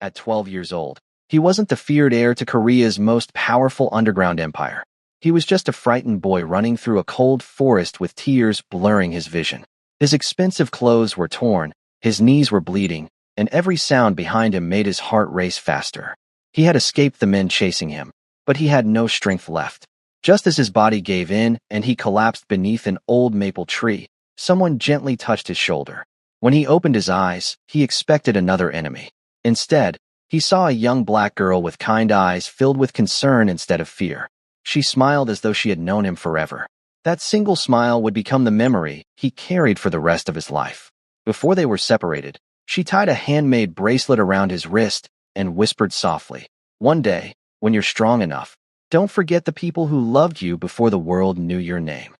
At 12 years old, he wasn't the feared heir to Korea's most powerful underground empire. He was just a frightened boy running through a cold forest with tears blurring his vision. His expensive clothes were torn, his knees were bleeding, and every sound behind him made his heart race faster. He had escaped the men chasing him, but he had no strength left. Just as his body gave in and he collapsed beneath an old maple tree, someone gently touched his shoulder. When he opened his eyes, he expected another enemy. Instead, he saw a young black girl with kind eyes filled with concern instead of fear. She smiled as though she had known him forever. That single smile would become the memory he carried for the rest of his life. Before they were separated, she tied a handmade bracelet around his wrist and whispered softly, "One day, when you're strong enough, don't forget the people who loved you before the world knew your name."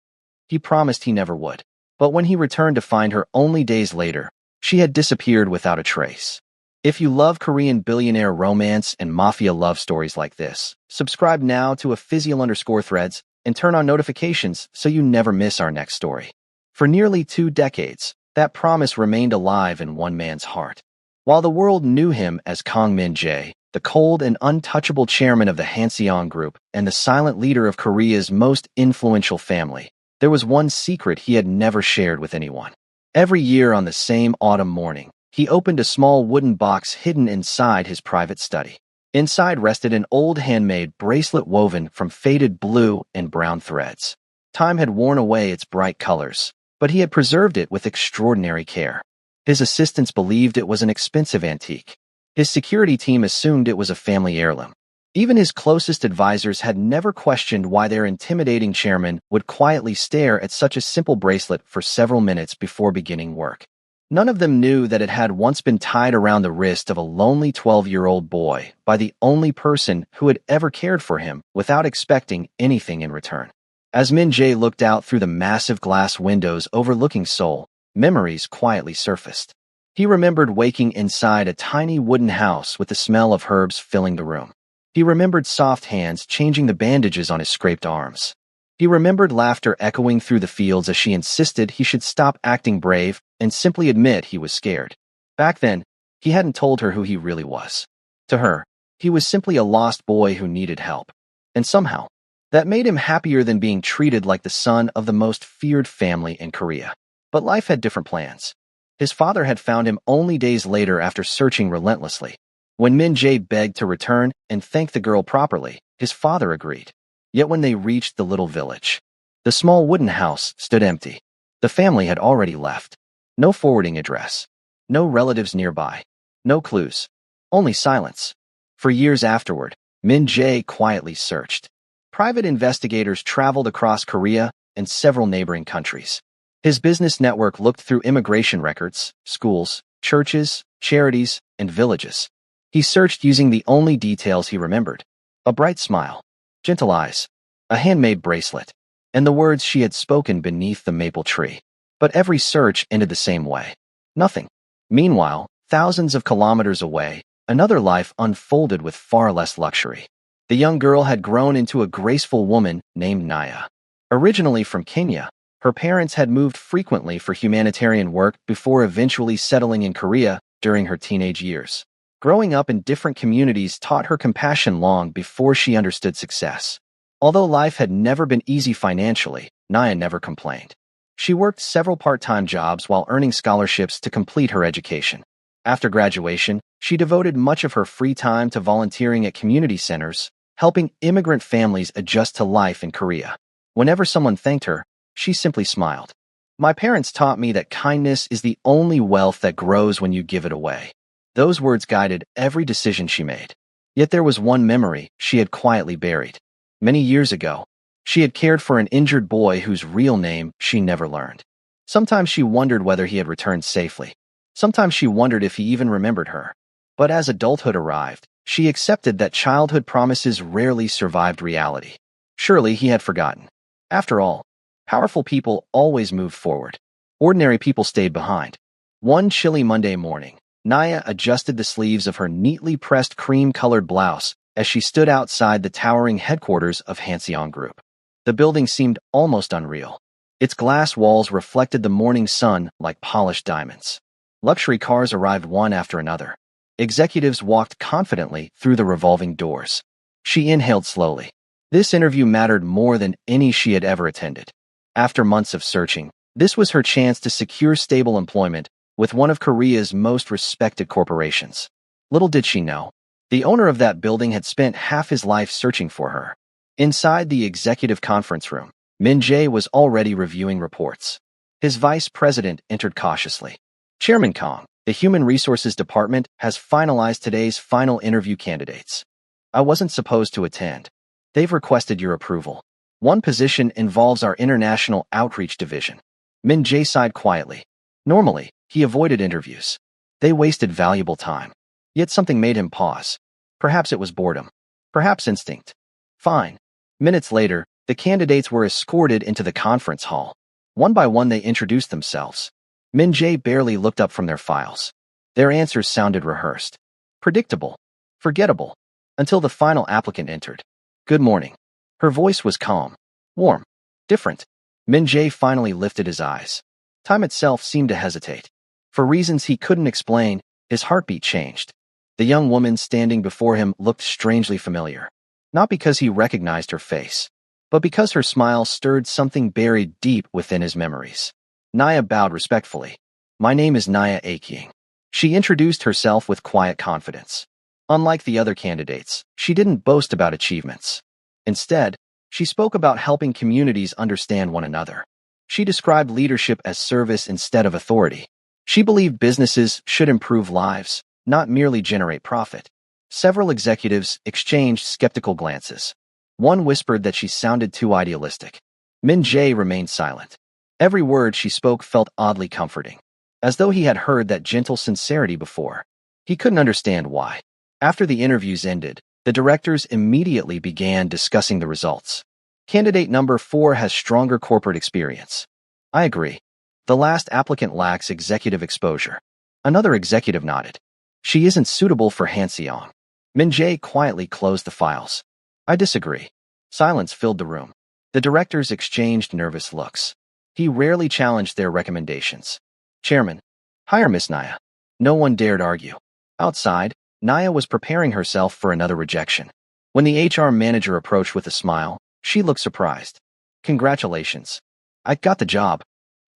He promised he never would. But when he returned to find her only days later, she had disappeared without a trace. If you love Korean billionaire romance and mafia love stories like this, subscribe now to @Physial_Threads and turn on notifications so you never miss our next story. For nearly 2 decades, that promise remained alive in one man's heart. While the world knew him as Kang Min-jae, the cold and untouchable chairman of the Hanseong Group and the silent leader of Korea's most influential family, there was one secret he had never shared with anyone. Every year on the same autumn morning, he opened a small wooden box hidden inside his private study. Inside rested an old handmade bracelet woven from faded blue and brown threads. Time had worn away its bright colors, but he had preserved it with extraordinary care. His assistants believed it was an expensive antique. His security team assumed it was a family heirloom. Even his closest advisors had never questioned why their intimidating chairman would quietly stare at such a simple bracelet for several minutes before beginning work. None of them knew that it had once been tied around the wrist of a lonely 12-year-old boy by the only person who had ever cared for him without expecting anything in return. As Min-jae looked out through the massive glass windows overlooking Seoul, memories quietly surfaced. He remembered waking inside a tiny wooden house with the smell of herbs filling the room. He remembered soft hands changing the bandages on his scraped arms. He remembered laughter echoing through the fields as she insisted he should stop acting brave and simply admit he was scared. Back then, he hadn't told her who he really was. To her, he was simply a lost boy who needed help. And somehow, that made him happier than being treated like the son of the most feared family in Korea. But life had different plans. His father had found him only days later after searching relentlessly. When Min-jae begged to return and thank the girl properly, his father agreed. Yet when they reached the little village, the small wooden house stood empty. The family had already left. No forwarding address. No relatives nearby. No clues. Only silence. For years afterward, Min-jae quietly searched. Private investigators traveled across Korea and several neighboring countries. His business network looked through immigration records, schools, churches, charities, and villages. He searched using the only details he remembered: a bright smile, gentle eyes, a handmade bracelet, and the words she had spoken beneath the maple tree. But every search ended the same way. Nothing. Meanwhile, thousands of kilometers away, another life unfolded with far less luxury. The young girl had grown into a graceful woman named Naya. Originally from Kenya, her parents had moved frequently for humanitarian work before eventually settling in Korea during her teenage years. Growing up in different communities taught her compassion long before she understood success. Although life had never been easy financially, Naya never complained. She worked several part-time jobs while earning scholarships to complete her education. After graduation, she devoted much of her free time to volunteering at community centers, helping immigrant families adjust to life in Korea. Whenever someone thanked her, she simply smiled. "My parents taught me that kindness is the only wealth that grows when you give it away." Those words guided every decision she made. Yet there was one memory she had quietly buried. Many years ago, she had cared for an injured boy whose real name she never learned. Sometimes she wondered whether he had returned safely. Sometimes she wondered if he even remembered her. But as adulthood arrived, she accepted that childhood promises rarely survived reality. Surely he had forgotten. After all, powerful people always moved forward. Ordinary people stayed behind. One chilly Monday morning, Naya adjusted the sleeves of her neatly pressed cream-colored blouse as she stood outside the towering headquarters of Hanseong Group. The building seemed almost unreal. Its glass walls reflected the morning sun like polished diamonds. Luxury cars arrived one after another. Executives walked confidently through the revolving doors. She inhaled slowly. This interview mattered more than any she had ever attended. After months of searching, this was her chance to secure stable employment with one of Korea's most respected corporations. Little did she know, the owner of that building had spent half his life searching for her. Inside the executive conference room, Min Jae was already reviewing reports. His vice president entered cautiously. Chairman Kong, the Human Resources Department has finalized today's final interview candidates. I wasn't supposed to attend. They've requested your approval. One position involves our international outreach division. Min Jae sighed quietly. Normally, he avoided interviews. They wasted valuable time. Yet something made him pause. Perhaps it was boredom. Perhaps instinct. Fine. Minutes later, the candidates were escorted into the conference hall. One by one they introduced themselves. Min Jae barely looked up from their files. Their answers sounded rehearsed. Predictable. Forgettable. Until the final applicant entered. Good morning. Her voice was calm. Warm. Different. Min Jae finally lifted his eyes. Time itself seemed to hesitate. For reasons he couldn't explain, his heartbeat changed. The young woman standing before him looked strangely familiar. Not because he recognized her face, but because her smile stirred something buried deep within his memories. Naya bowed respectfully. My name is Naya Akying. She introduced herself with quiet confidence. Unlike the other candidates, she didn't boast about achievements. Instead, she spoke about helping communities understand one another. She described leadership as service instead of authority. She believed businesses should improve lives, not merely generate profit. Several executives exchanged skeptical glances. One whispered that she sounded too idealistic. Min Jae remained silent. Every word she spoke felt oddly comforting, as though he had heard that gentle sincerity before. He couldn't understand why. After the interviews ended, the directors immediately began discussing the results. Candidate number 4 has stronger corporate experience. I agree. The last applicant lacks executive exposure. Another executive nodded. She isn't suitable for Hanseong. Min Jae quietly closed the files. I disagree. Silence filled the room. The directors exchanged nervous looks. He rarely challenged their recommendations. Chairman, hire Miss Naya. No one dared argue. Outside, Naya was preparing herself for another rejection. When the HR manager approached with a smile, she looked surprised. Congratulations. I got the job.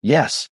Yes.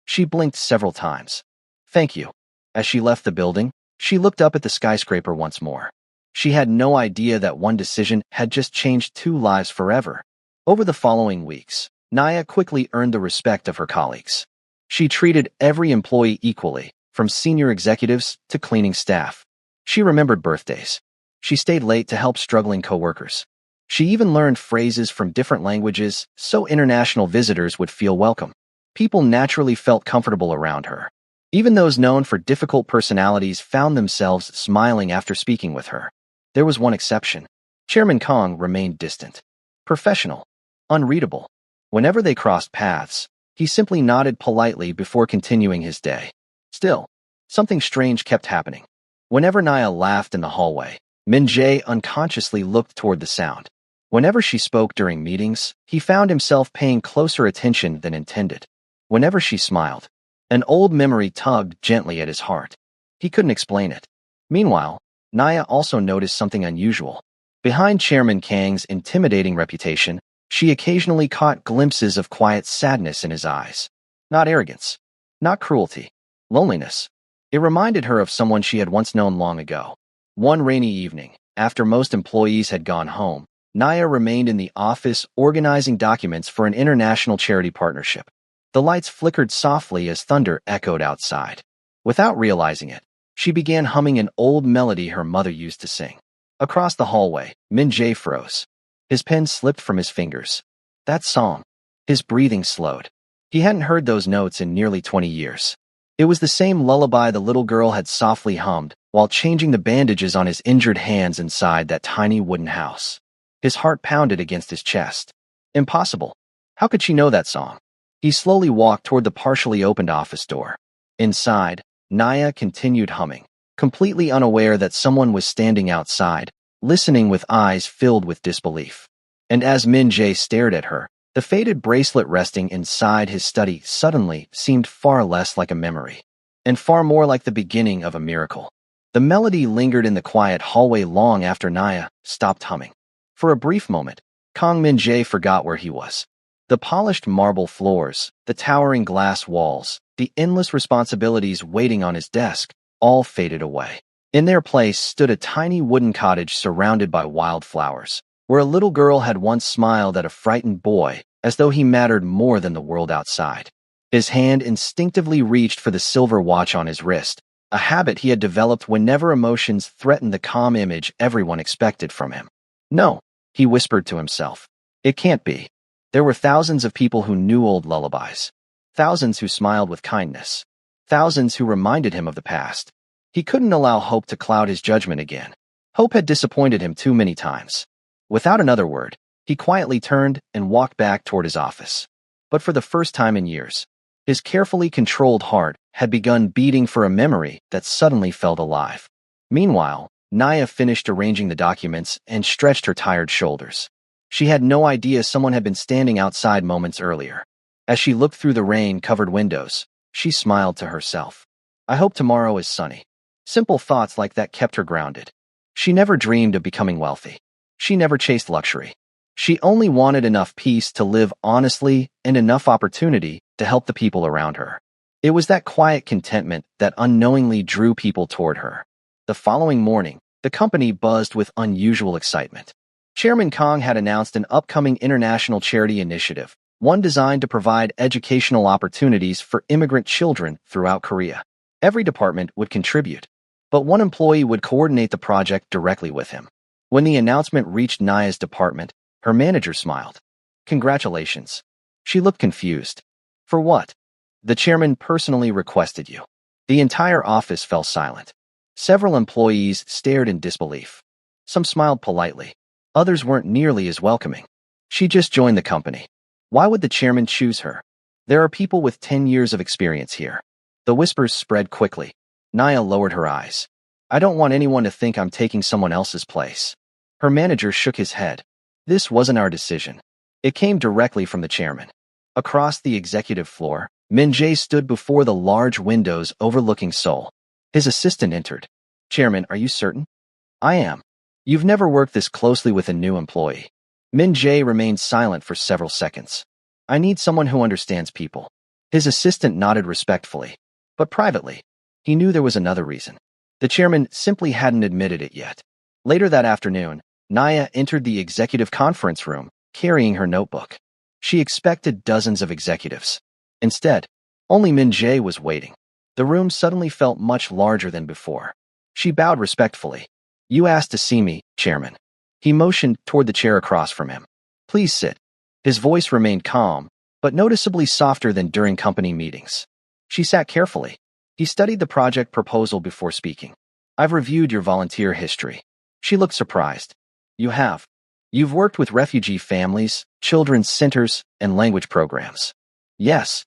She blinked several times. Thank you. As she left the building, she looked up at the skyscraper once more. She had no idea that one decision had just changed 2 lives forever. Over the following weeks, Naya quickly earned the respect of her colleagues. She treated every employee equally, from senior executives to cleaning staff. She remembered birthdays. She stayed late to help struggling coworkers. She even learned phrases from different languages so international visitors would feel welcome. People naturally felt comfortable around her. Even those known for difficult personalities found themselves smiling after speaking with her. There was one exception. Chairman Kong remained distant. Professional. Unreadable. Whenever they crossed paths, he simply nodded politely before continuing his day. Still, something strange kept happening. Whenever Naya laughed in the hallway, Min Jae unconsciously looked toward the sound. Whenever she spoke during meetings, he found himself paying closer attention than intended. Whenever she smiled, an old memory tugged gently at his heart. He couldn't explain it. Meanwhile, Naya also noticed something unusual. Behind Chairman Kang's intimidating reputation, she occasionally caught glimpses of quiet sadness in his eyes. Not arrogance. Not cruelty. Loneliness. It reminded her of someone she had once known long ago. One rainy evening, after most employees had gone home, Naya remained in the office organizing documents for an international charity partnership. The lights flickered softly as thunder echoed outside. Without realizing it, she began humming an old melody her mother used to sing. Across the hallway, Min Jae froze. His pen slipped from his fingers. That song. His breathing slowed. He hadn't heard those notes in nearly 20 years. It was the same lullaby the little girl had softly hummed while changing the bandages on his injured hands inside that tiny wooden house. His heart pounded against his chest. Impossible. How could she know that song? He slowly walked toward the partially opened office door. Inside, Naya continued humming, completely unaware that someone was standing outside, listening with eyes filled with disbelief. And as Min Jae stared at her, the faded bracelet resting inside his study suddenly seemed far less like a memory, and far more like the beginning of a miracle. The melody lingered in the quiet hallway long after Naya stopped humming. For a brief moment, Kang Min-jae forgot where he was. The polished marble floors, the towering glass walls, the endless responsibilities waiting on his desk, all faded away. In their place stood a tiny wooden cottage surrounded by wildflowers, where a little girl had once smiled at a frightened boy, as though he mattered more than the world outside. His hand instinctively reached for the silver watch on his wrist, a habit he had developed whenever emotions threatened the calm image everyone expected from him. No, he whispered to himself. It can't be. There were thousands of people who knew old lullabies. Thousands who smiled with kindness. Thousands who reminded him of the past. He couldn't allow hope to cloud his judgment again. Hope had disappointed him too many times. Without another word, he quietly turned and walked back toward his office. But for the first time in years, his carefully controlled heart had begun beating for a memory that suddenly felt alive. Meanwhile, Naya finished arranging the documents and stretched her tired shoulders. She had no idea someone had been standing outside moments earlier. As she looked through the rain-covered windows, she smiled to herself. I hope tomorrow is sunny. Simple thoughts like that kept her grounded. She never dreamed of becoming wealthy. She never chased luxury. She only wanted enough peace to live honestly and enough opportunity to help the people around her. It was that quiet contentment that unknowingly drew people toward her. The following morning, the company buzzed with unusual excitement. Chairman Kang had announced an upcoming international charity initiative, one designed to provide educational opportunities for immigrant children throughout Korea. Every department would contribute, but one employee would coordinate the project directly with him. When the announcement reached Naya's department, her manager smiled. Congratulations. She looked confused. For what? The chairman personally requested you. The entire office fell silent. Several employees stared in disbelief. Some smiled politely. Others weren't nearly as welcoming. She just joined the company. Why would the chairman choose her? There are people with 10 years of experience here. The whispers spread quickly. Naya lowered her eyes. I don't want anyone to think I'm taking someone else's place. Her manager shook his head. This wasn't our decision. It came directly from the chairman. Across the executive floor, Min-jae stood before the large windows overlooking Seoul. His assistant entered. Chairman, are you certain? I am. You've never worked this closely with a new employee. Min-jae remained silent for several seconds. I need someone who understands people. His assistant nodded respectfully. But privately, he knew there was another reason. The chairman simply hadn't admitted it yet. Later that afternoon, Naya entered the executive conference room, carrying her notebook. She expected dozens of executives. Instead, only Min-jae was waiting. The room suddenly felt much larger than before. She bowed respectfully. You asked to see me, Chairman. He motioned toward the chair across from him. Please sit. His voice remained calm, but noticeably softer than during company meetings. She sat carefully. He studied the project proposal before speaking. I've reviewed your volunteer history. She looked surprised. You have. You've worked with refugee families, children's centers, and language programs. Yes.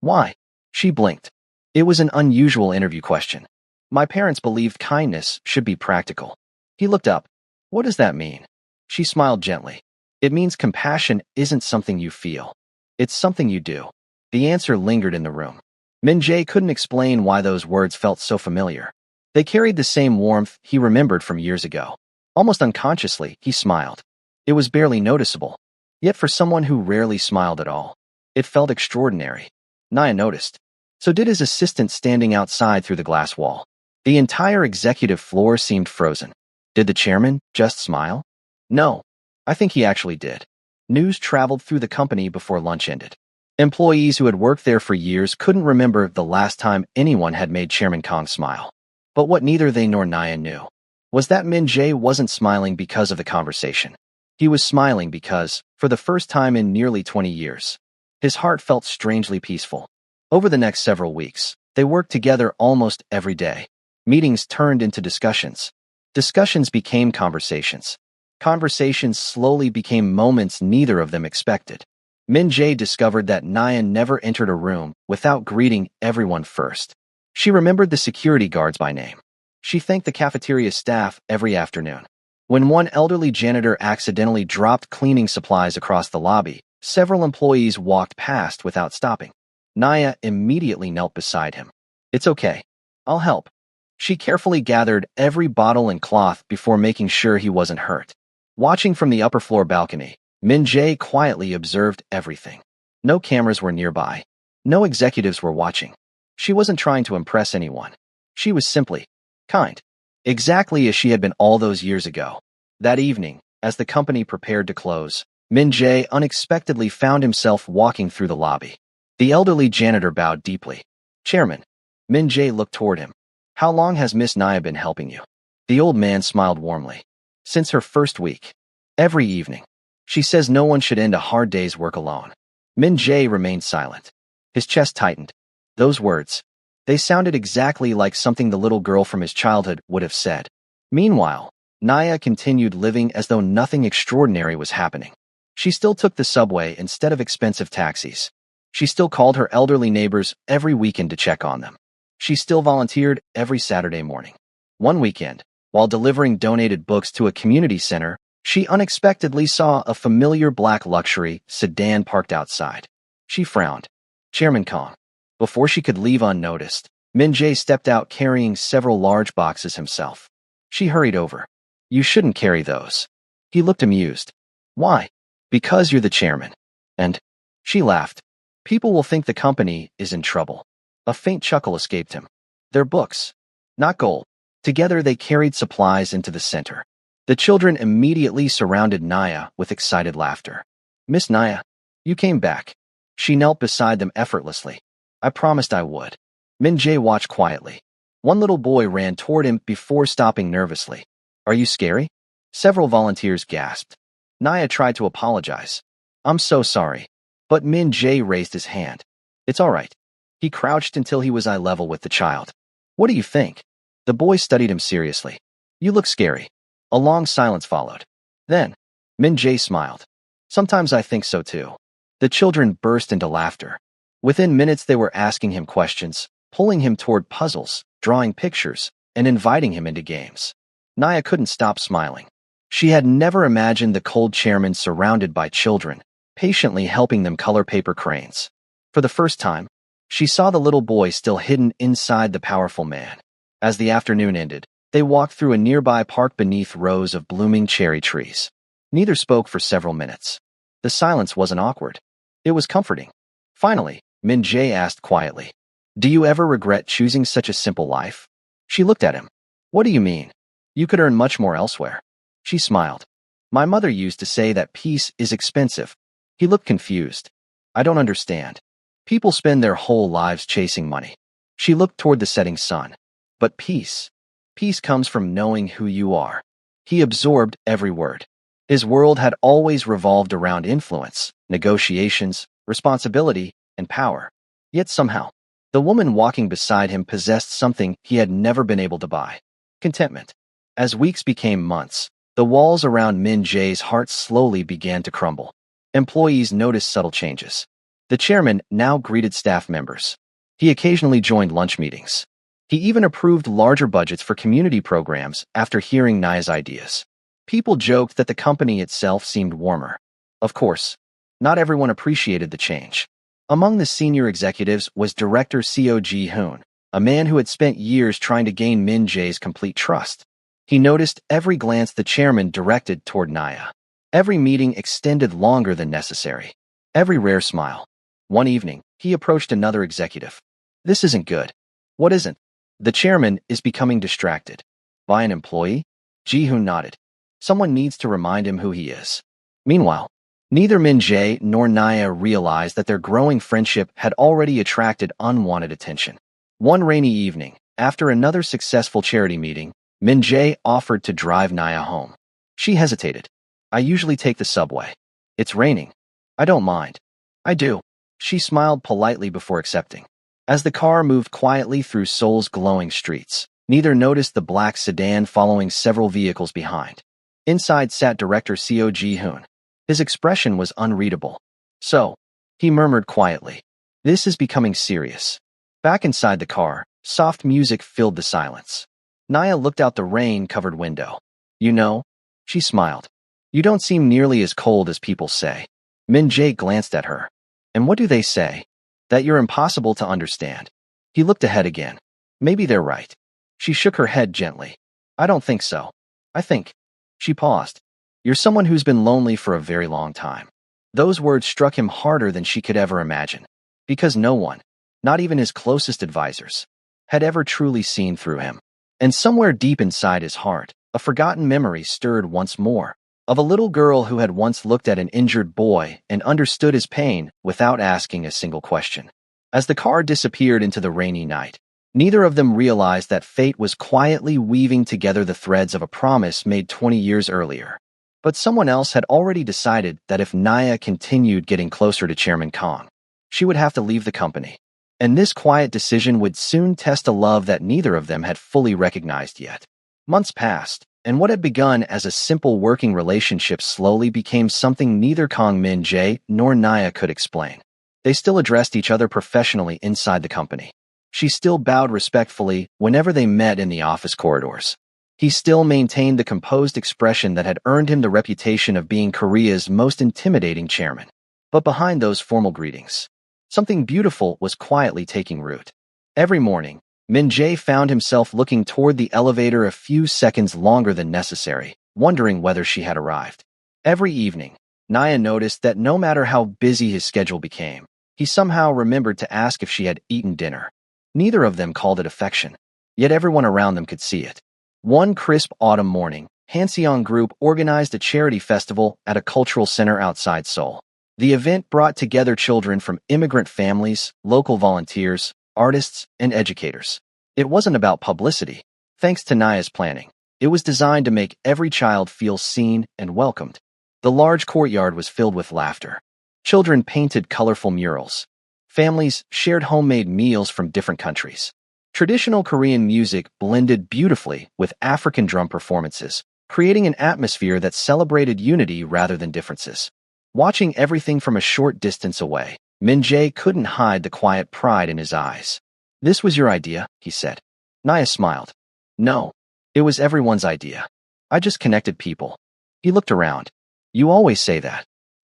Why? She blinked. It was an unusual interview question. My parents believed kindness should be practical. He looked up. What does that mean? She smiled gently. It means compassion isn't something you feel. It's something you do. The answer lingered in the room. Min-jae couldn't explain why those words felt so familiar. They carried the same warmth he remembered from years ago. Almost unconsciously, he smiled. It was barely noticeable. Yet for someone who rarely smiled at all, it felt extraordinary. Naya noticed. So did his assistant standing outside through the glass wall. The entire executive floor seemed frozen. Did the chairman just smile? No. I think he actually did. News traveled through the company before lunch ended. Employees who had worked there for years couldn't remember the last time anyone had made Chairman Kang smile. But what neither they nor Naya knew was that Min-jae wasn't smiling because of the conversation. He was smiling because, for the first time in nearly 20 years, his heart felt strangely peaceful. Over the next several weeks, they worked together almost every day. Meetings turned into discussions. Discussions became conversations. Conversations slowly became moments neither of them expected. Min-jae discovered that Naya never entered a room without greeting everyone first. She remembered the security guards by name. She thanked the cafeteria staff every afternoon. When one elderly janitor accidentally dropped cleaning supplies across the lobby, several employees walked past without stopping. Naya immediately knelt beside him. It's okay. I'll help. She carefully gathered every bottle and cloth before making sure he wasn't hurt. Watching from the upper floor balcony, Min Jae quietly observed everything. No cameras were nearby. No executives were watching. She wasn't trying to impress anyone. She was simply kind. Exactly as she had been all those years ago. That evening, as the company prepared to close, Min Jae unexpectedly found himself walking through the lobby. The elderly janitor bowed deeply. Chairman. Min Jae looked toward him. How long has Miss Naya been helping you? The old man smiled warmly. Since her first week. Every evening. She says no one should end a hard day's work alone. Min Jae remained silent. His chest tightened. Those words. They sounded exactly like something the little girl from his childhood would have said. Meanwhile, Naya continued living as though nothing extraordinary was happening. She still took the subway instead of expensive taxis. She still called her elderly neighbors every weekend to check on them. She still volunteered every Saturday morning. One weekend, while delivering donated books to a community center, she unexpectedly saw a familiar black luxury sedan parked outside. She frowned. Chairman Kong. Before she could leave unnoticed, Min Jae stepped out carrying several large boxes himself. She hurried over. You shouldn't carry those. He looked amused. Why? Because you're the chairman. And she laughed. People will think the company is in trouble. A faint chuckle escaped him. They're books, not gold. Together they carried supplies into the center. The children immediately surrounded Naya with excited laughter. Miss Naya, you came back. She knelt beside them effortlessly. I promised I would. Min Jae watched quietly. One little boy ran toward him before stopping nervously. Are you scary? Several volunteers gasped. Naya tried to apologize. I'm so sorry. But Min Jae raised his hand. It's all right. He crouched until he was eye level with the child. What do you think? The boy studied him seriously. You look scary. A long silence followed. Then, Min Jae smiled. Sometimes I think so too. The children burst into laughter. Within minutes they were asking him questions, pulling him toward puzzles, drawing pictures, and inviting him into games. Naya couldn't stop smiling. She had never imagined the cold chairman surrounded by children, patiently helping them color paper cranes. For the first time, she saw the little boy still hidden inside the powerful man. As the afternoon ended, they walked through a nearby park beneath rows of blooming cherry trees. Neither spoke for several minutes. The silence wasn't awkward. It was comforting. Finally, Min Jae asked quietly, Do you ever regret choosing such a simple life? She looked at him. What do you mean? You could earn much more elsewhere. She smiled. My mother used to say that peace is expensive. He looked confused. I don't understand. People spend their whole lives chasing money. She looked toward the setting sun. But peace. Peace comes from knowing who you are. He absorbed every word. His world had always revolved around influence, negotiations, responsibility, and power. Yet somehow, the woman walking beside him possessed something he had never been able to buy. Contentment. As weeks became months, the walls around Min Jae's heart slowly began to crumble. Employees noticed subtle changes. The chairman now greeted staff members. He occasionally joined lunch meetings. He even approved larger budgets for community programs after hearing Naya's ideas. People joked that the company itself seemed warmer. Of course, not everyone appreciated the change. Among the senior executives was Director Seo Ji-hoon, a man who had spent years trying to gain Min Jae's complete trust. He noticed every glance the chairman directed toward Naya. Every meeting extended longer than necessary. Every rare smile. One evening, he approached another executive. This isn't good. What isn't? The chairman is becoming distracted. By an employee? Ji-hoon nodded. Someone needs to remind him who he is. Meanwhile, neither Min Jae nor Naya realized that their growing friendship had already attracted unwanted attention. One rainy evening, after another successful charity meeting, Min Jae offered to drive Naya home. She hesitated. I usually take the subway. It's raining. I don't mind. I do. She smiled politely before accepting. As the car moved quietly through Seoul's glowing streets, neither noticed the black sedan following several vehicles behind. Inside sat Director Seo Ji-hoon. His expression was unreadable. So, he murmured quietly, this is becoming serious. Back inside the car, soft music filled the silence. Naya looked out the rain-covered window. You know, she smiled. You don't seem nearly as cold as people say. Min Jae glanced at her. And what do they say? That you're impossible to understand. He looked ahead again. Maybe they're right. She shook her head gently. I don't think so. I think. She paused. You're someone who's been lonely for a very long time. Those words struck him harder than she could ever imagine. Because no one, not even his closest advisors, had ever truly seen through him. And somewhere deep inside his heart, a forgotten memory stirred once more, of a little girl who had once looked at an injured boy and understood his pain without asking a single question. As the car disappeared into the rainy night, neither of them realized that fate was quietly weaving together the threads of a promise made 20 years earlier. But someone else had already decided that if Naya continued getting closer to Chairman Kong, she would have to leave the company. And this quiet decision would soon test a love that neither of them had fully recognized yet. Months passed, and what had begun as a simple working relationship slowly became something neither Kong Min-jae nor Naya could explain. They still addressed each other professionally inside the company. She still bowed respectfully whenever they met in the office corridors. He still maintained the composed expression that had earned him the reputation of being Korea's most intimidating chairman. But behind those formal greetings, something beautiful was quietly taking root. Every morning, Min-jae found himself looking toward the elevator a few seconds longer than necessary, wondering whether she had arrived. Every evening, Naya noticed that no matter how busy his schedule became, he somehow remembered to ask if she had eaten dinner. Neither of them called it affection, yet everyone around them could see it. One crisp autumn morning, Hanseong Group organized a charity festival at a cultural center outside Seoul. The event brought together children from immigrant families, local volunteers, artists, and educators. It wasn't about publicity. Thanks to Naya's planning, it was designed to make every child feel seen and welcomed. The large courtyard was filled with laughter. Children painted colorful murals. Families shared homemade meals from different countries. Traditional Korean music blended beautifully with African drum performances, creating an atmosphere that celebrated unity rather than differences. Watching everything from a short distance away, Min-jae couldn't hide the quiet pride in his eyes. This was your idea, he said. Naya smiled. No, it was everyone's idea. I just connected people. He looked around. You always say that.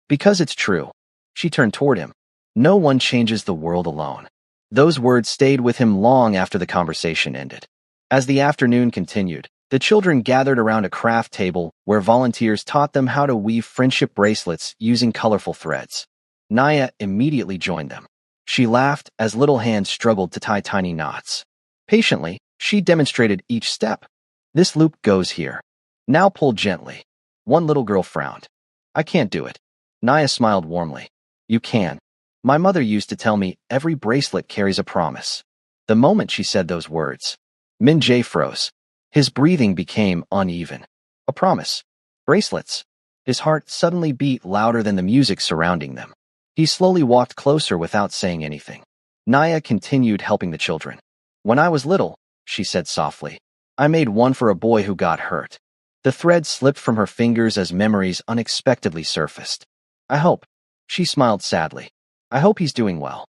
Because it's true. She turned toward him. No one changes the world alone. Those words stayed with him long after the conversation ended. As the afternoon continued, the children gathered around a craft table where volunteers taught them how to weave friendship bracelets using colorful threads. Naya immediately joined them. She laughed as little hands struggled to tie tiny knots. Patiently, she demonstrated each step. This loop goes here. Now pull gently. One little girl frowned. I can't do it. Naya smiled warmly. You can. My mother used to tell me every bracelet carries a promise. The moment she said those words, Min-jae froze. His breathing became uneven. A promise. Bracelets. His heart suddenly beat louder than the music surrounding them. He slowly walked closer without saying anything. Naya continued helping the children. When I was little, she said softly, I made one for a boy who got hurt. The thread slipped from her fingers as memories unexpectedly surfaced. I hope. She smiled sadly. I hope he's doing well.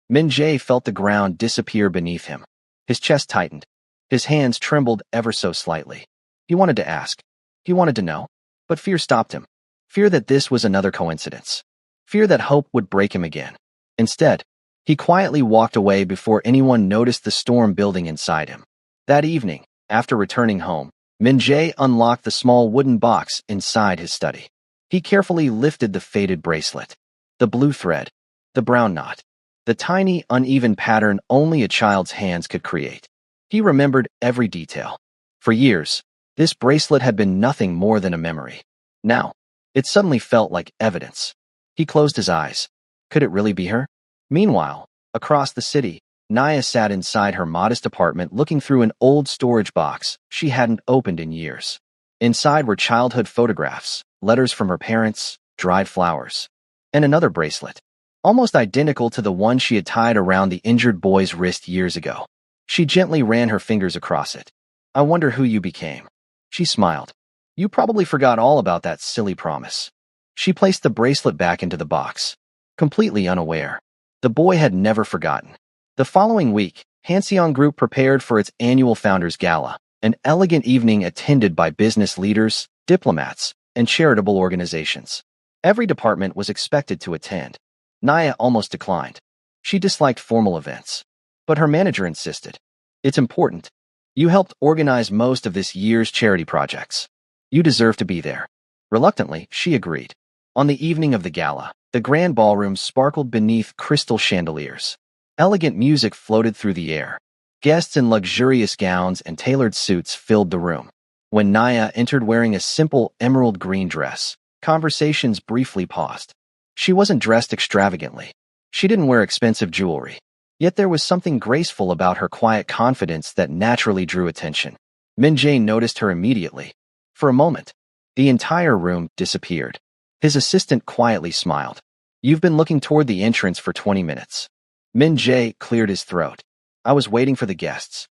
Min-jae felt the ground disappear beneath him. His chest tightened. His hands trembled ever so slightly. He wanted to ask. He wanted to know. But fear stopped him. Fear that this was another coincidence. Fear that hope would break him again. Instead, he quietly walked away before anyone noticed the storm building inside him. That evening, after returning home, Min-jae unlocked the small wooden box inside his study. He carefully lifted the faded bracelet. The blue thread. The brown knot. The tiny, uneven pattern only a child's hands could create. He remembered every detail. For years, this bracelet had been nothing more than a memory. Now, it suddenly felt like evidence. He closed his eyes. Could it really be her? Meanwhile, across the city, Naya sat inside her modest apartment looking through an old storage box she hadn't opened in years. Inside were childhood photographs, letters from her parents, dried flowers, and another bracelet, almost identical to the one she had tied around the injured boy's wrist years ago. She gently ran her fingers across it. I wonder who you became. She smiled. You probably forgot all about that silly promise. She placed the bracelet back into the box, completely unaware. The boy had never forgotten. The following week, Hanseong Group prepared for its annual Founders Gala, an elegant evening attended by business leaders, diplomats, and charitable organizations. Every department was expected to attend. Naya almost declined. She disliked formal events. But her manager insisted. It's important. You helped organize most of this year's charity projects. You deserve to be there." Reluctantly, she agreed. On the evening of the gala, the grand ballroom sparkled beneath crystal chandeliers. Elegant music floated through the air. Guests in luxurious gowns and tailored suits filled the room. When Naya entered wearing a simple emerald green dress, conversations briefly paused. She wasn't dressed extravagantly. She didn't wear expensive jewelry. Yet there was something graceful about her quiet confidence that naturally drew attention. Min Jae noticed her immediately. For a moment, the entire room disappeared. His assistant quietly smiled. "You've been looking toward the entrance for 20 minutes. Min Jae cleared his throat. "I was waiting for the guests."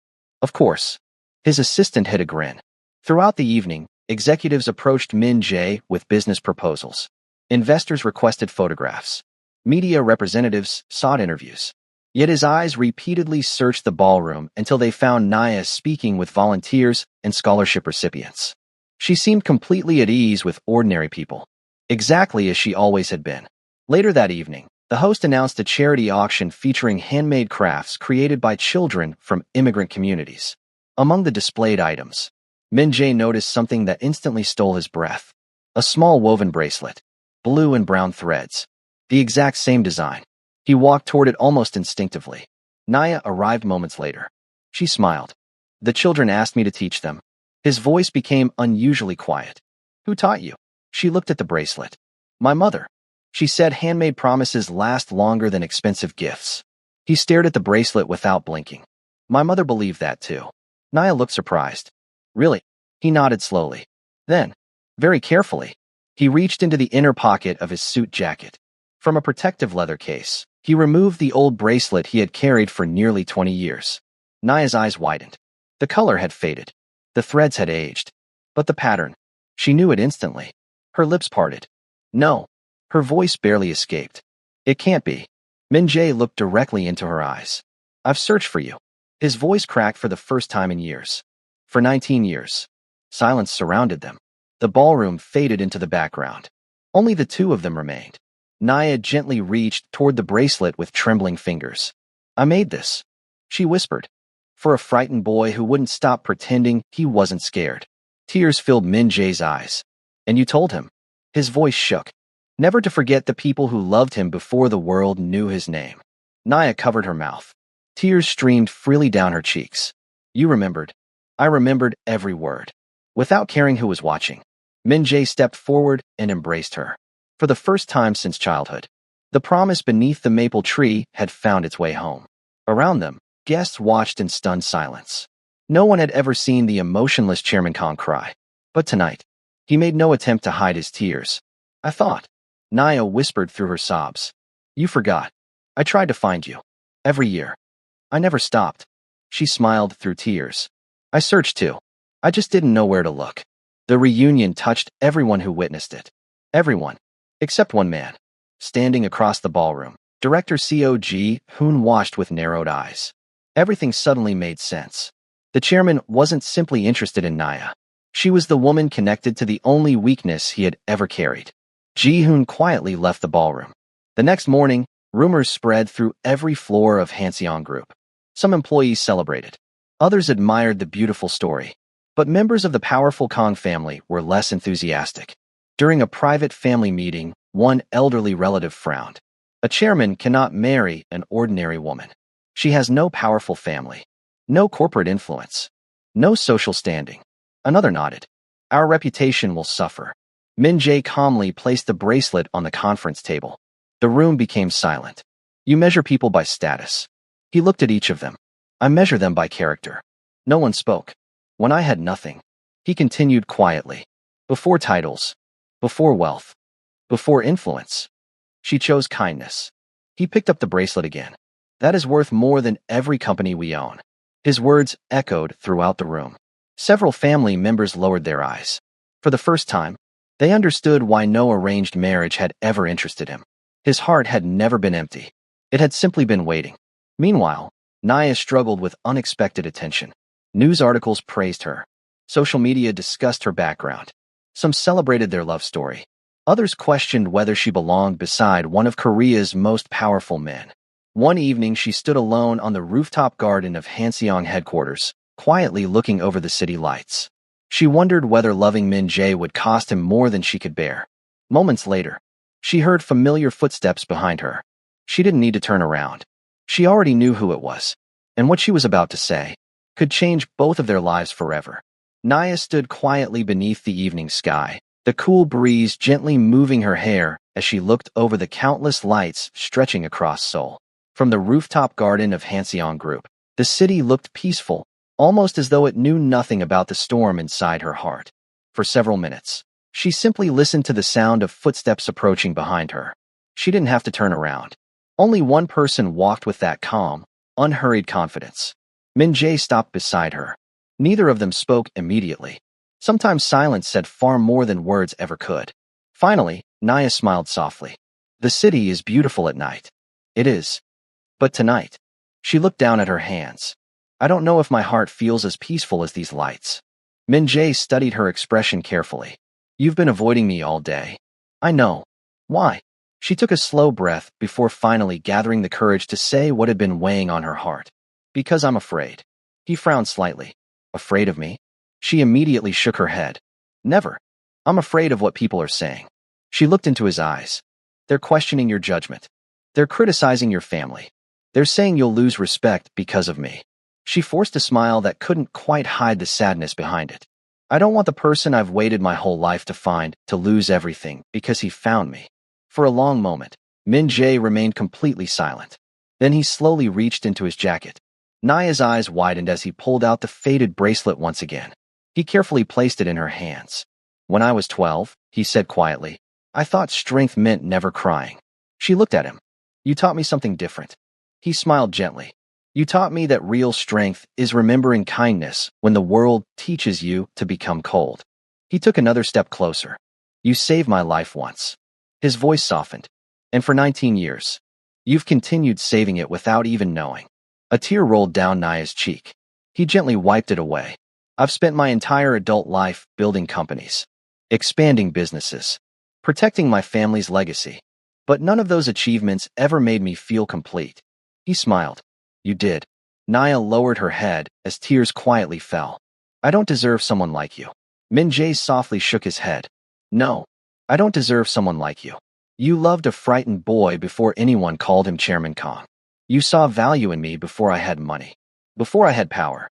"Of course." His assistant hid a grin. Throughout the evening, executives approached Min Jae with business proposals. Investors requested photographs. Media representatives sought interviews. Yet his eyes repeatedly searched the ballroom until they found Naya speaking with volunteers and scholarship recipients. She seemed completely at ease with ordinary people, exactly as she always had been. Later that evening, the host announced a charity auction featuring handmade crafts created by children from immigrant communities. Among the displayed items, Min Jae noticed something that instantly stole his breath. A small woven bracelet, blue and brown threads, the exact same design. He walked toward it almost instinctively. Naya arrived moments later. She smiled. "The children asked me to teach them." His voice became unusually quiet. "Who taught you?" She looked at the bracelet. "My mother." She said handmade promises last longer than expensive gifts. He stared at the bracelet without blinking. "My mother believed that too." Naya looked surprised. "Really?" He nodded slowly. Then, very carefully, he reached into the inner pocket of his suit jacket. From a protective leather case, he removed the old bracelet he had carried for nearly 20 years. Naya's eyes widened. The color had faded. The threads had aged. But the pattern, she knew it instantly. Her lips parted. "No." Her voice barely escaped. "It can't be." Min Jae looked directly into her eyes. "I've searched for you." His voice cracked for the first time in years. For 19 years. Silence surrounded them. The ballroom faded into the background. Only the two of them remained. Naya gently reached toward the bracelet with trembling fingers. "I made this," she whispered, for a frightened boy who wouldn't stop pretending he wasn't scared. Tears filled Min Jae's eyes. "And you told him?" His voice shook. "Never to forget the people who loved him before the world knew his name." Naya covered her mouth. Tears streamed freely down her cheeks. "You remembered." "I remembered every word." Without caring who was watching, Min Jae stepped forward and embraced her. For the first time since childhood, the promise beneath the maple tree had found its way home. Around them, guests watched in stunned silence. No one had ever seen the emotionless Chairman Kong cry. But tonight, he made no attempt to hide his tears. "I thought," Naya whispered through her sobs. "You forgot. I tried to find you. Every year. I never stopped." She smiled through tears. "I searched too. I just didn't know where to look." The reunion touched everyone who witnessed it. Everyone. Except one man. Standing across the ballroom, Director Cog Hoon watched with narrowed eyes. Everything suddenly made sense. The chairman wasn't simply interested in Naya. She was the woman connected to the only weakness he had ever carried. Ji-hoon quietly left the ballroom. The next morning, rumors spread through every floor of Hanseong Group. Some employees celebrated. Others admired the beautiful story. But members of the powerful Kong family were less enthusiastic. During a private family meeting, one elderly relative frowned. "A chairman cannot marry an ordinary woman. She has no powerful family, no corporate influence, no social standing." Another nodded. "Our reputation will suffer." Min Jae calmly placed the bracelet on the conference table. The room became silent. "You measure people by status." He looked at each of them. "I measure them by character." No one spoke. "When I had nothing," he continued quietly, "before titles, before wealth, before influence, she chose kindness." He picked up the bracelet again. "That is worth more than every company we own." His words echoed throughout the room. Several family members lowered their eyes. For the first time, they understood why no arranged marriage had ever interested him. His heart had never been empty. It had simply been waiting. Meanwhile, Naya struggled with unexpected attention. News articles praised her. Social media discussed her background. Some celebrated their love story. Others questioned whether she belonged beside one of Korea's most powerful men. One evening, she stood alone on the rooftop garden of Hanseong headquarters, quietly looking over the city lights. She wondered whether loving Min Jae would cost him more than she could bear. Moments later, she heard familiar footsteps behind her. She didn't need to turn around. She already knew who it was, and what she was about to say could change both of their lives forever. Naya stood quietly beneath the evening sky, the cool breeze gently moving her hair as she looked over the countless lights stretching across Seoul. From the rooftop garden of Hanseong Group, the city looked peaceful, almost as though it knew nothing about the storm inside her heart. For several minutes, she simply listened to the sound of footsteps approaching behind her. She didn't have to turn around. Only one person walked with that calm, unhurried confidence. Min Jae stopped beside her. Neither of them spoke immediately. Sometimes silence said far more than words ever could. Finally, Naya smiled softly. The city is beautiful at night. It is. But tonight, she looked down at her hands. I don't know if my heart feels as peaceful as these lights. Min Jae studied her expression carefully. You've been avoiding me all day. I know. Why? She took a slow breath before finally gathering the courage to say what had been weighing on her heart. Because I'm afraid. He frowned slightly. Afraid of me? She immediately shook her head. Never. I'm afraid of what people are saying. She looked into his eyes. They're questioning your judgment. They're criticizing your family. They're saying you'll lose respect because of me. She forced a smile that couldn't quite hide the sadness behind it. I don't want the person I've waited my whole life to find to lose everything because he found me. For a long moment, Min Jae remained completely silent. Then he slowly reached into his jacket. Naya's eyes widened as he pulled out the faded bracelet once again. He carefully placed it in her hands. When I was 12, he said quietly, I thought strength meant never crying. She looked at him. You taught me something different. He smiled gently. You taught me that real strength is remembering kindness when the world teaches you to become cold. He took another step closer. You saved my life once. His voice softened. And for 19 years, you've continued saving it without even knowing. A tear rolled down Naya's cheek. He gently wiped it away. I've spent my entire adult life building companies, expanding businesses, protecting my family's legacy. But none of those achievements ever made me feel complete. He smiled. You did. Naya lowered her head as tears quietly fell. I don't deserve someone like you. Min Jae softly shook his head. No, I don't deserve someone like you. You loved a frightened boy before anyone called him Chairman Kong. You saw value in me before I had money, before I had power,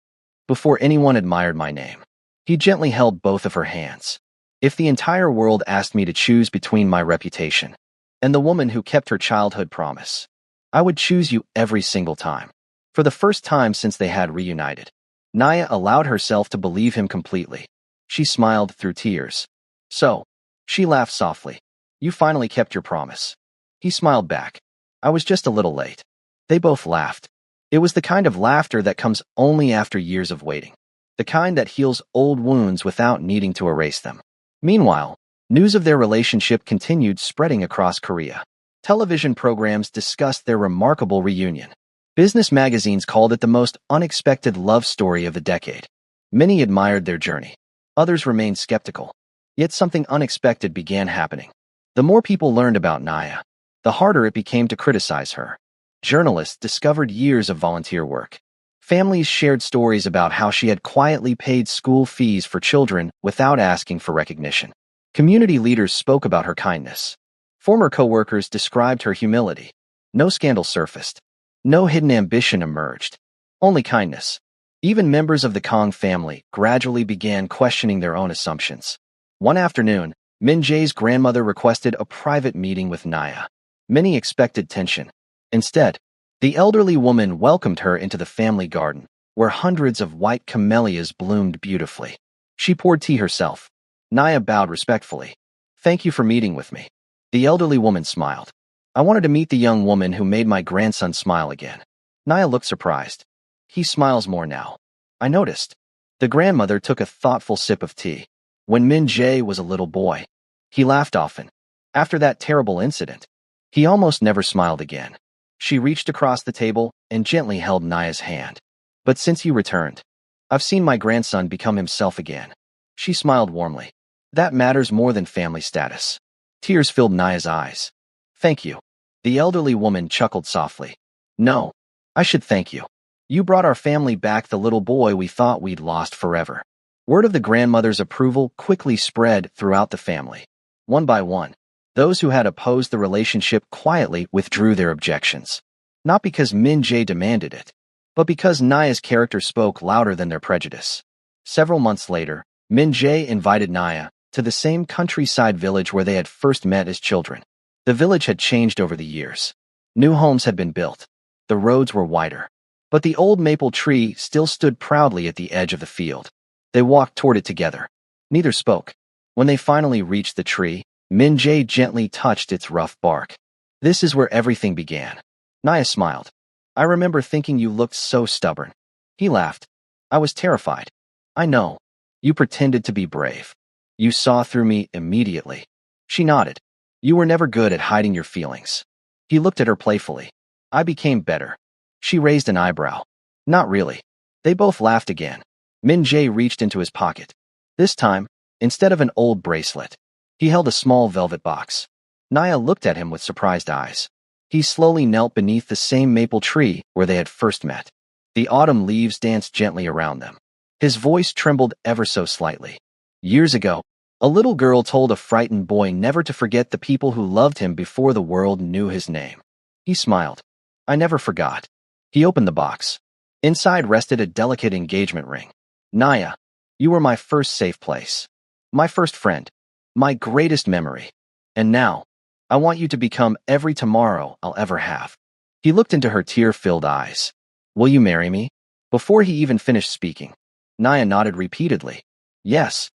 before anyone admired my name. He gently held both of her hands. If the entire world asked me to choose between my reputation and the woman who kept her childhood promise, I would choose you every single time. For the first time since they had reunited, Naya allowed herself to believe him completely. She smiled through tears. So, she laughed softly. You finally kept your promise. He smiled back. I was just a little late. They both laughed. It was the kind of laughter that comes only after years of waiting. The kind that heals old wounds without needing to erase them. Meanwhile, news of their relationship continued spreading across Korea. Television programs discussed their remarkable reunion. Business magazines called it the most unexpected love story of the decade. Many admired their journey. Others remained skeptical. Yet something unexpected began happening. The more people learned about Naya, the harder it became to criticize her. Journalists discovered years of volunteer work. Families shared stories about how she had quietly paid school fees for children without asking for recognition. Community leaders spoke about her kindness. Former co-workers described her humility. No scandal surfaced. No hidden ambition emerged. Only kindness. Even members of the Kong family gradually began questioning their own assumptions. One afternoon, Min Jae's grandmother requested a private meeting with Naya. Many expected tension. Instead, the elderly woman welcomed her into the family garden, where hundreds of white camellias bloomed beautifully. She poured tea herself. Naya bowed respectfully. Thank you for meeting with me. The elderly woman smiled. I wanted to meet the young woman who made my grandson smile again. Naya looked surprised. He smiles more now. I noticed. The grandmother took a thoughtful sip of tea. When Min Jae was a little boy, he laughed often. After that terrible incident, he almost never smiled again. She reached across the table and gently held Naya's hand. But since you returned, I've seen my grandson become himself again. She smiled warmly. That matters more than family status. Tears filled Naya's eyes. Thank you. The elderly woman chuckled softly. No, I should thank you. You brought our family back the little boy we thought we'd lost forever." Word of the grandmother's approval quickly spread throughout the family. One by one, those who had opposed the relationship quietly withdrew their objections. Not because Min Jae demanded it, but because Naya's character spoke louder than their prejudice. Several months later, Min Jae invited Naya to the same countryside village where they had first met as children. The village had changed over the years. New homes had been built. The roads were wider. But the old maple tree still stood proudly at the edge of the field. They walked toward it together. Neither spoke. When they finally reached the tree, Min Jae gently touched its rough bark. "This is where everything began." Naya smiled. "I remember thinking you looked so stubborn." He laughed. "I was terrified." "I know. You pretended to be brave. You saw through me immediately." She nodded. "You were never good at hiding your feelings." He looked at her playfully. "I became better." She raised an eyebrow. "Not really." They both laughed again. Min Jae reached into his pocket. This time, instead of an old bracelet, he held a small velvet box. Naya looked at him with surprised eyes. He slowly knelt beneath the same maple tree where they had first met. The autumn leaves danced gently around them. His voice trembled ever so slightly. "Years ago, a little girl told a frightened boy never to forget the people who loved him before the world knew his name." He smiled. "I never forgot." He opened the box. Inside rested a delicate engagement ring. "Naya, you were my first safe place. My first friend. My greatest memory. And now, I want you to become every tomorrow I'll ever have." He looked into her tear-filled eyes. "Will you marry me?" Before he even finished speaking, Naya nodded repeatedly. "Yes.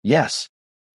Yes.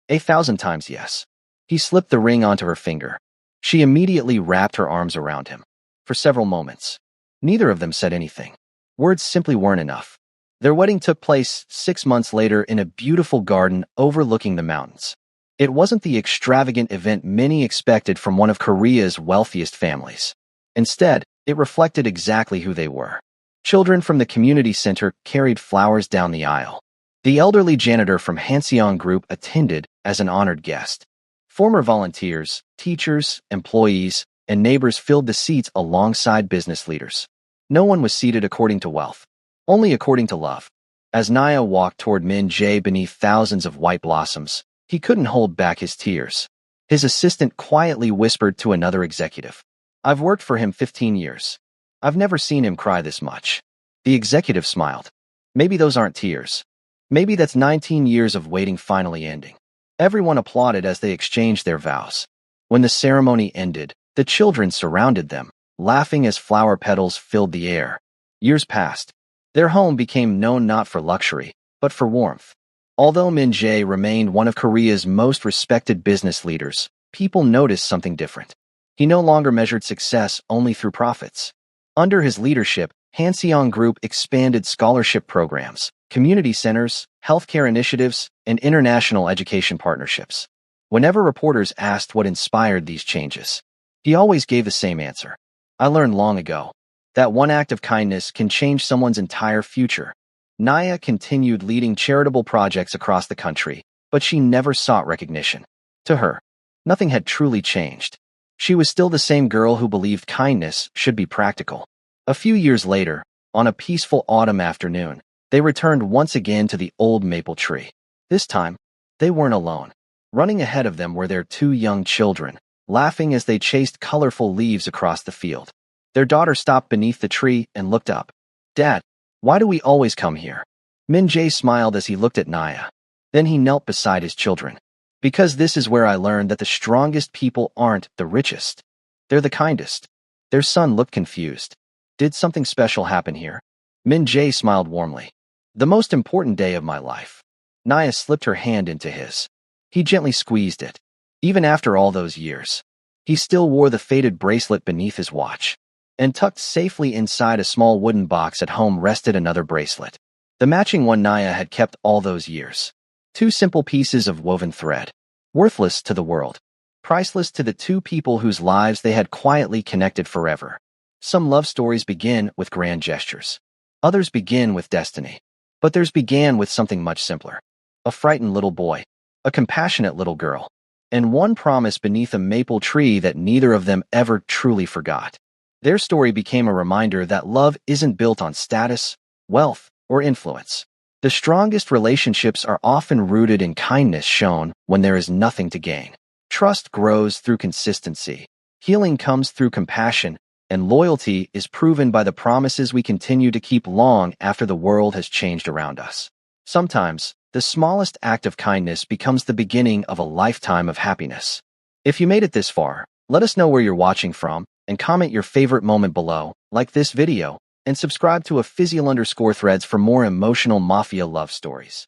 1,000 times yes." He slipped the ring onto her finger. She immediately wrapped her arms around him. For several moments, neither of them said anything. Words simply weren't enough. Their wedding took place 6 months later in a beautiful garden overlooking the mountains. It wasn't the extravagant event many expected from one of Korea's wealthiest families. Instead, it reflected exactly who they were. Children from the community center carried flowers down the aisle. The elderly janitor from Hanseong Group attended as an honored guest. Former volunteers, teachers, employees, and neighbors filled the seats alongside business leaders. No one was seated according to wealth. Only according to love. As Naya walked toward Min Jae beneath thousands of white blossoms, he couldn't hold back his tears. His assistant quietly whispered to another executive. "I've worked for him 15 years. I've never seen him cry this much." The executive smiled. "Maybe those aren't tears. Maybe that's 19 years of waiting finally ending." Everyone applauded as they exchanged their vows. When the ceremony ended, the children surrounded them, laughing as flower petals filled the air. Years passed. Their home became known not for luxury, but for warmth. Although Min Jae remained one of Korea's most respected business leaders, people noticed something different. He no longer measured success only through profits. Under his leadership, Hanseong Group expanded scholarship programs, community centers, healthcare initiatives, and international education partnerships. Whenever reporters asked what inspired these changes, he always gave the same answer. "I learned long ago that one act of kindness can change someone's entire future." Naya continued leading charitable projects across the country, but she never sought recognition. To her, nothing had truly changed. She was still the same girl who believed kindness should be practical. A few years later, on a peaceful autumn afternoon, they returned once again to the old maple tree. This time, they weren't alone. Running ahead of them were their 2 young children, laughing as they chased colorful leaves across the field. Their daughter stopped beneath the tree and looked up. "Dad, why do we always come here?" Min Jae smiled as he looked at Naya. Then he knelt beside his children. "Because this is where I learned that the strongest people aren't the richest. They're the kindest." Their son looked confused. "Did something special happen here?" Min Jae smiled warmly. "The most important day of my life." Naya slipped her hand into his. He gently squeezed it. Even after all those years, he still wore the faded bracelet beneath his watch. And tucked safely inside a small wooden box at home rested another bracelet. The matching one Naya had kept all those years. 2 simple pieces of woven thread. Worthless to the world. Priceless to the 2 people whose lives they had quietly connected forever. Some love stories begin with grand gestures. Others begin with destiny. But theirs began with something much simpler. A frightened little boy. A compassionate little girl. And one promise beneath a maple tree that neither of them ever truly forgot. Their story became a reminder that love isn't built on status, wealth, or influence. The strongest relationships are often rooted in kindness shown when there is nothing to gain. Trust grows through consistency. Healing comes through compassion, and loyalty is proven by the promises we continue to keep long after the world has changed around us. Sometimes, the smallest act of kindness becomes the beginning of a lifetime of happiness. If you made it this far, let us know where you're watching from and comment your favorite moment below, like this video, and subscribe to @Physial_Threads for more emotional Mafia love stories.